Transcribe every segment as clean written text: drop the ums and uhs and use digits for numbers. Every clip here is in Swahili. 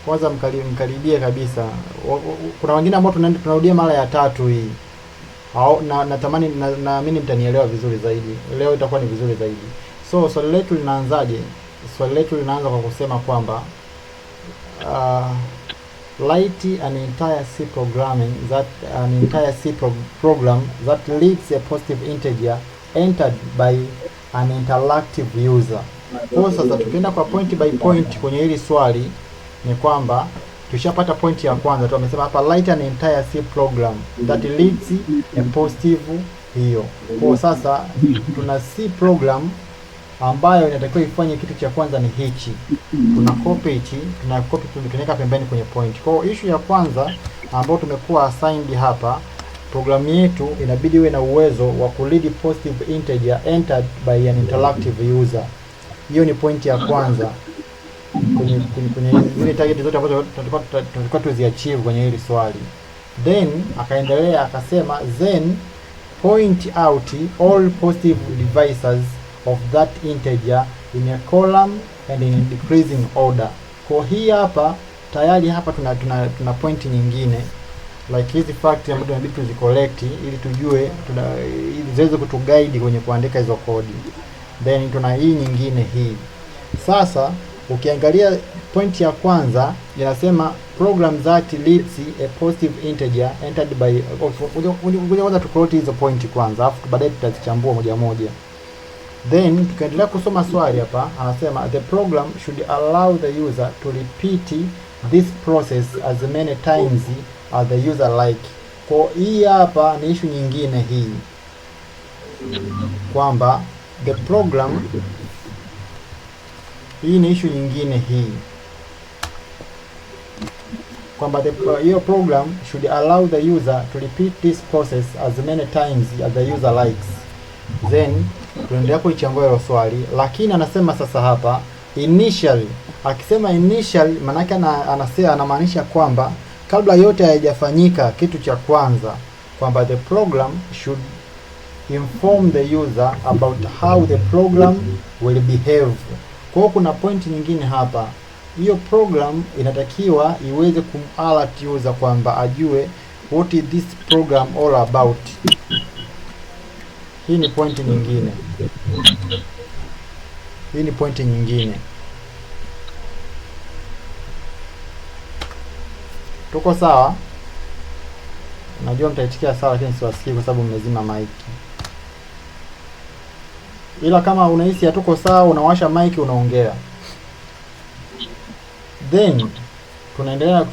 kwanza mkaribie kabisa. Kuna wengine ambao tunarudia mara ya tatu hii. Natamani naamini mtanielewa vizuri zaidi. Leo itakuwa ni vizuri zaidi. So swali letu linaanzaje? Swali letu linaanza kwa kusema kwamba write an entire C program that leads a positive integer entered by an interactive user. Kwa sasa tukienda kwa point by point kwenye hili swali ni kwamba tushapata point ya kwanza tu, amesema hapa write an entire C program that leads a positive hiyo. Kwa sasa tuna C program ambayo inatakiwa ifanye kitu cha kwanza ni hichi. Tuna copy hichi, tunaweka pembeni kwenye point. Kwa issue ya kwanza ambayo tumekuwa assigned hapa, programu yetu inabidi iwe na uwezo wa kuread positive integer entered by an interactive user. Hiyo ni point ya kwanza kwenye zile target zote ambazo tunataka tuziachieve kwenye hili swali. Then akaendelea akasema then point out all positive divisors of that integer in a column and in decreasing order. Kwa hii hapa tayari hapa tuna point nyingine like hizi fact ambazo tunabidi tuzicollect ili tujue ili ziweze kutuguide kwenye kuandika hizo kodi. Then tuna hii nyingine hii. Sasa ukiangalia point ya kwanza inasema program that leads a positive integer entered by kwanza tuplot hizo point kwanza alafu baadaye tutazichambua moja moja. Then tukaendelea kusoma swali hapa, anasema the program should allow the user to repeat this process as many times as the user like. Kwa hii hapa ni issue nyingine hii, kwamba the program, hii ni issue nyingine hii, kwamba hiyo program should allow the user to repeat this process as many times as the user likes. Then tunaendelea kuichambua hilo swali, lakini anasema sasa hapa initially. Akisema initially maana yake anamaanisha kwamba kabla yote hayajafanyika kitu cha kwanza, kwamba the program should inform the user about how the program will behave. Kwa hiyo kuna point nyingine hapa, hiyo program inatakiwa iweze kumalert user kwamba ajue what is this program all about. Hii ni point nyingine. Hii ni point nyingine. Tuko sawa? Najua mtaitikia sawa, lakini siwasikii kwa sababu mmezima mic. Ila kama unahisi hatuko sawa, unawasha mic unaongea. Then tunaendelea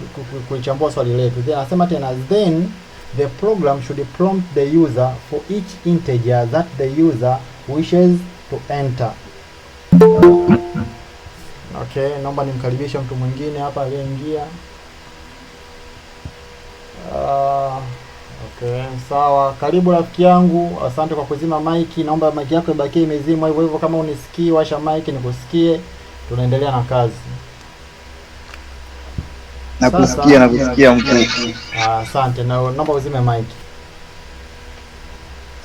kuichambua swali letu. Then anasema tena then the program should prompt the user for each integer that the user wishes to enter. Okay, naomba nimkaribishe mtu mwingine hapa aliyeingia. Okay, sawa. Karibu rafiki yangu. Asante kwa kuzima mic. Naomba mic yako ibaki imezimwa hivyo hivyo, kama unisikii washa mic nikusikie. Tunaendelea na kazi. Nakusikia mkuu. Asante. Naomba uzime mic.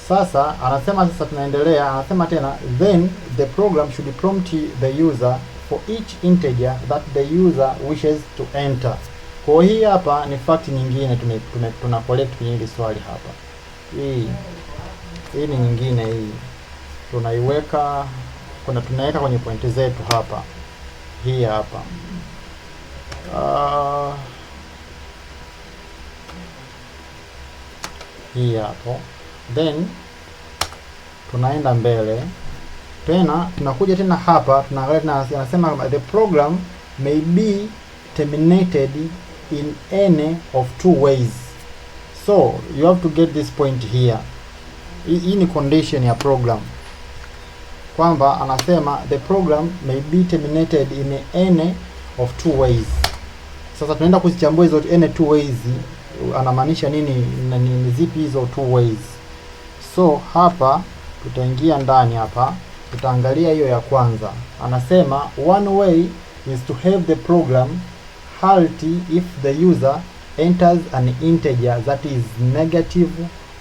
Sasa anasema tunaendelea, anasema tena then the program should prompt the user for each integer that the user wishes to enter. Kwa hii hapa ni fact nyingine tuna collect kwenye hili swali hapa. Hii ni nyingine hii. Tunaiweka tunaweka kwenye pointi zetu hapa. Hii hapa. Hii hapo. Then tunaenda mbele. Tena tunakuja tena hapa, tunaangalia anasema the program may be terminated in any of two ways. So you have to get this point here. Hii ni condition ya program, kwamba anasema the program may be terminated in any of two ways. Sasa tunaenda kuzichambua hizo any two ways, anamaanisha nini, ni zipi hizo two ways. So hapa tutaingia ndani hapa, tutaangalia hiyo ya kwanza. Anasema one way is to have the program halt if the user enters an integer that is negative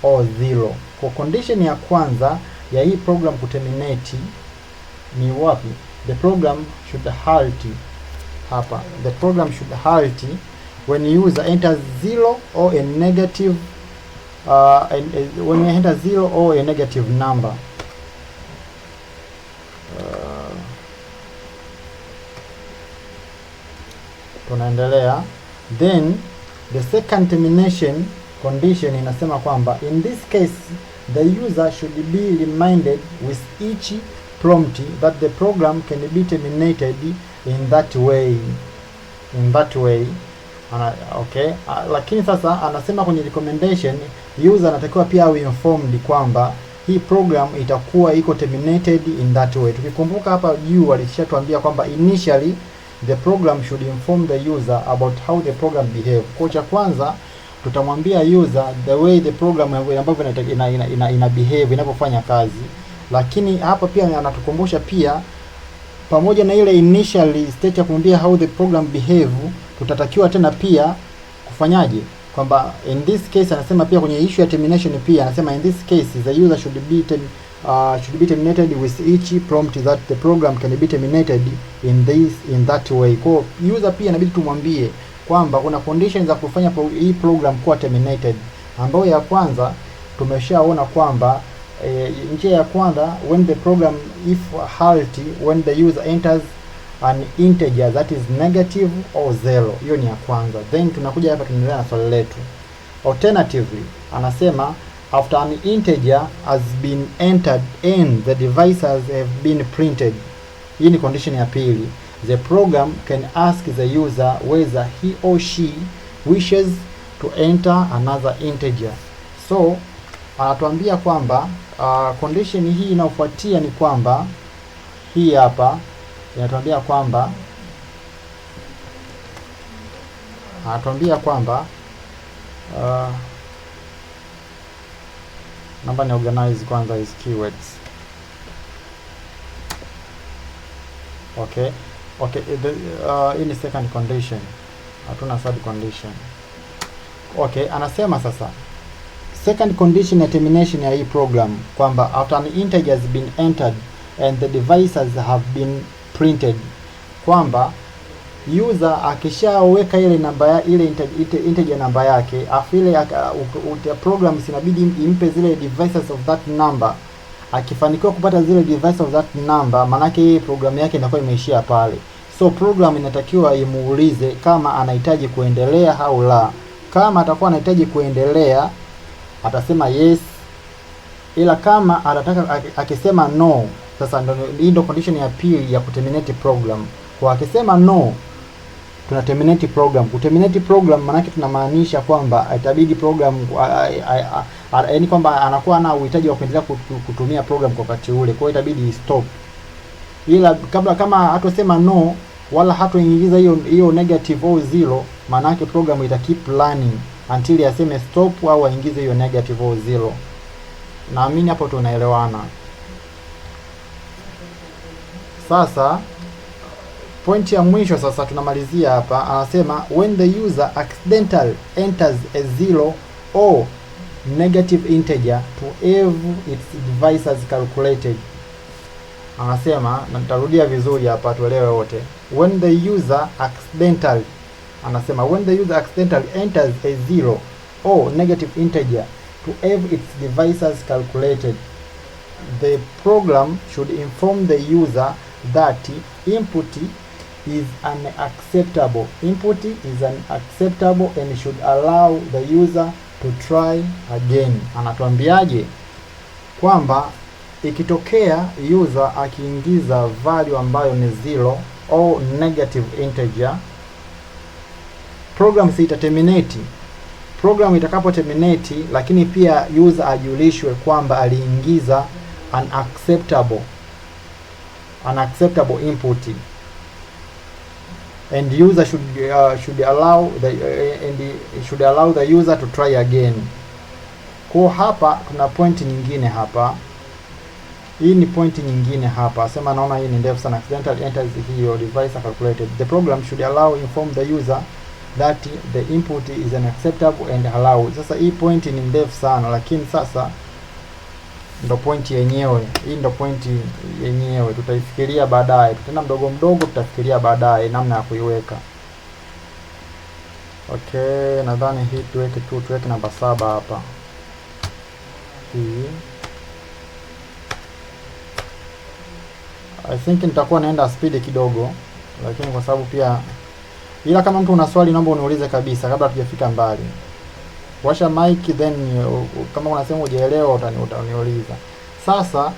or zero. Kwa condition ya kwanza ya hii program kuterminate ni wapi? The program should halt. hapa, the program should halt when user enters 0 or a negative when you enter 0 or a negative number. Tunaendelea. Then the second termination condition inasema kwamba in this case the user should be reminded with each prompt that the program can be terminated in that way. Okay, lakini sasa anasema kwenye recommendation user anatakiwa pia awe informed kwamba hii program itakuwa iko terminated in that way. Tukikumbuka hapa juu alishatuambia kwamba initially the program should inform the user about how the program behave. Kwa cha kwanza tutamwambia user the way the program ambavyo ina behave inapofanya kazi, lakini hapa pia anatukumbusha pia pamoja na ile initial state ya kumwambia how the program behave, tutatakiwa tena pia kufanyaje, kwamba in this case anasema pia kwenye issue ya termination pia anasema in this case the user should be terminated with each prompt that the program can be terminated in that way. Kwa user pia inabidi tumwambie kwamba kuna conditions za kufanya hii program kuwa terminated, ambayo ya kwanza tumeshaona kwamba njia ya kwanza when the program if halt when the user enters an integer that is negative or 0. Hiyo ni ya kwanza. Then tunakuja hapa tunaendelea na swali letu. Alternatively anasema after an integer has been entered and the devices have been printed. Hii ni condition ya pili. The program can ask the user whether he or she wishes to enter another integer. So anatuambia kwamba condition hii inayofuatia ni kwamba hii hapa inatuambia kwamba naomba ni organize kwanza hizi keywords. Okay, hii ni second condition, hatuna third condition. Okay, anasema sasa second condition ya termination ya hii program kwamba after an integer has been entered and the devices have been printed, kwamba user akishaweka ile namba ya ile integer namba yake, afu ile program inabidi impe zile devices of that number. Akifanikiwa kupata zile devices of that number, manake hii program yake inakuwa imeishia pale. So program inatakiwa imuulize kama anahitaji kuendelea au la. Kama atakuwa anahitaji kuendelea atasema yes, ila kama atataka akisema no, sasa ndio condition ya pili ya kuterminate program. Kwa akisema no, tuna terminate program. Kuterminate program manake tunamaanisha kwamba itabidi program yaani kwamba anakuwa na uhitaji wa kuendelea kutumia program kwa wakati ule, kwa hiyo itabidi stop. Ila kama hatosema no wala hatoingiza hiyo negative au 0, manake program ita keep running until aseme stop au aingize hiyo negative au 0. Naamini hapo tunaelewana. Sasa point ya mwisho sasa tunamalizia hapa, anasema when the user accidentally enters a 0 or negative integer to have its devices calculated. Anasema, na nitarudia vizuri hapa tuelewe wote. When the user accidentally, anasema when the user accidentally enters a 0 or negative integer to have its devices calculated, the program should inform the user that input is unacceptable. Input is unacceptable and should allow the user to try again. Anatuambiaje? Kwamba ikitokea user akiingiza value ambayo ni 0 au negative integer, program ita terminate. Program itakapo terminate, lakini pia user ajulishwe kwamba aliingiza unacceptable input, and user should allow the user to try again. Kwa hapa tuna point nyingine hapa. Hii ni point nyingine hapa. Sema naona hii ni ndefu sana. Accidentally enters here device calculated. The program should inform the user that the input is unacceptable and allow. Sasa hii point ni ndefu sana, lakini sasa ndo point yenyewe. Hii ndo point yenyewe, tutaifikiria baadaye, tutaenda mdogo mdogo, tutafikiria baadaye namna ya kuiweka. Okay, nadhani hii tuweke namba 7 hapa. Hii I think nitakuwa naenda speed kidogo, lakini kwa sababu pia, ila kama mtu una swali naomba uniulize kabisa kabla hatujafika mbali. Washa mic, then kama unasema hujaelewa utaniuliza. Sasa